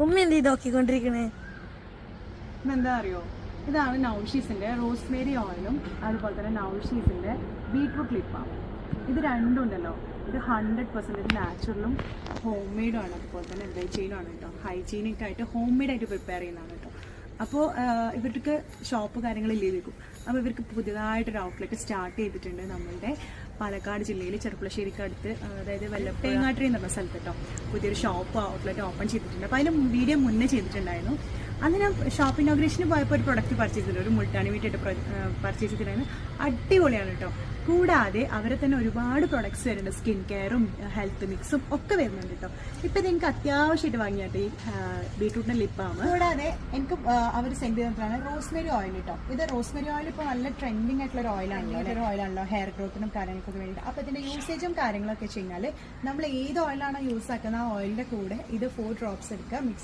ഉമ്മ എന്ത് നോക്കിക്കൊണ്ടിരിക്കണേ? എന്താ അറിയോ, ഇതാണ് നൗഷീസിന്റെ റോസ്മേരി ഓയിലും അതുപോലെ തന്നെ നൗഷീസിന്റെ ബീട്രൂട്ട് ലിപ്പാണ്. ഇത് രണ്ടും ഉണ്ടല്ലോ, ഇത് 100% നാച്ചുറലും ഹോം മെയ്ഡും ആണ്. അതുപോലെ തന്നെ വെജീനും ആണ് കേട്ടോ. ഹൈജീനിക് ആയിട്ട് ഹോം മെയ്ഡ് ആയിട്ട് പ്രിപ്പയർ ചെയ്യുന്നതാണ് കേട്ടോ. അപ്പോൾ ഇവർക്ക് ഷോപ്പ് കാര്യങ്ങളില്ലേ വെക്കും. അപ്പോൾ ഇവർക്ക് പുതിയതായിട്ടൊരു ഔട്ട്ലെറ്റ് സ്റ്റാർട്ട് ചെയ്തിട്ടുണ്ട് നമ്മളുടെ പാലക്കാട് ജില്ലയിൽ ചെറുപ്പുളശ്ശേരിക്ക് അടുത്ത്, അതായത് വെല്ലപ്പേങ്ങാട്ടിരി എന്ന് പറഞ്ഞ സ്ഥലത്ത് കേട്ടോ. പുതിയൊരു ഷോപ്പ് ഔട്ട്ലെറ്റ് ഓപ്പൺ ചെയ്തിട്ടുണ്ട്. അപ്പോൾ അതിന് വീഡിയോ മുന്നേ ചെയ്തിട്ടുണ്ടായിരുന്നു. അന്ന് ഞാൻ ഷോപ്പ് ഇനോഗ്രേഷന് പോയപ്പോൾ ഒരു പ്രൊഡക്റ്റ് പർച്ചേസ് ചെയ്തിട്ടുണ്ട്, ഒരു മുൾട്ടാണി വീട്ടായിട്ട് പർച്ചേസ് ചെയ്തിട്ടുണ്ടായിരുന്നു. അടിപൊളിയാണ് കേട്ടോ. കൂടാതെ അവരെ തന്നെ ഒരുപാട് പ്രൊഡക്ട്സ് വരുന്നുണ്ട്, സ്കിൻ കെയറും ഹെൽത്ത് മിക്സും ഒക്കെ വരുന്നുണ്ട് കേട്ടോ. ഇപ്പം ഇത് എനിക്ക് അത്യാവശ്യമായിട്ട് വാങ്ങിയാട്ടെ ഈ ബീട്രൂട്ടിൻ്റെ ലിപ്പാണ്. കൂടാതെ എനിക്ക് അവർ സെൻഡ് ചെയ്തിട്ടാണ് റോസ്മേരി ഓയിൽ കേട്ടോ. ഇത് റോസ്മേരി ഓയിൽ ഇപ്പോൾ നല്ല ട്രെൻഡിങ് ആയിട്ടുള്ള ഒരു ഓയിലാണല്ലോ ഹെയർ ഗ്രോത്തിനും കാര്യങ്ങൾക്കൊക്കെ വേണ്ടിയിട്ട്. അപ്പോൾ ഇതിൻ്റെ യൂസേജും കാര്യങ്ങളൊക്കെ വെച്ച് കഴിഞ്ഞാൽ നമ്മൾ ഏത് ഓയിലാണോ യൂസ് ആക്കുന്നത് ആ ഓയിലിൻ്റെ കൂടെ ഇത് 4 ഡ്രോപ്സ് എടുക്കുക, മിക്സ്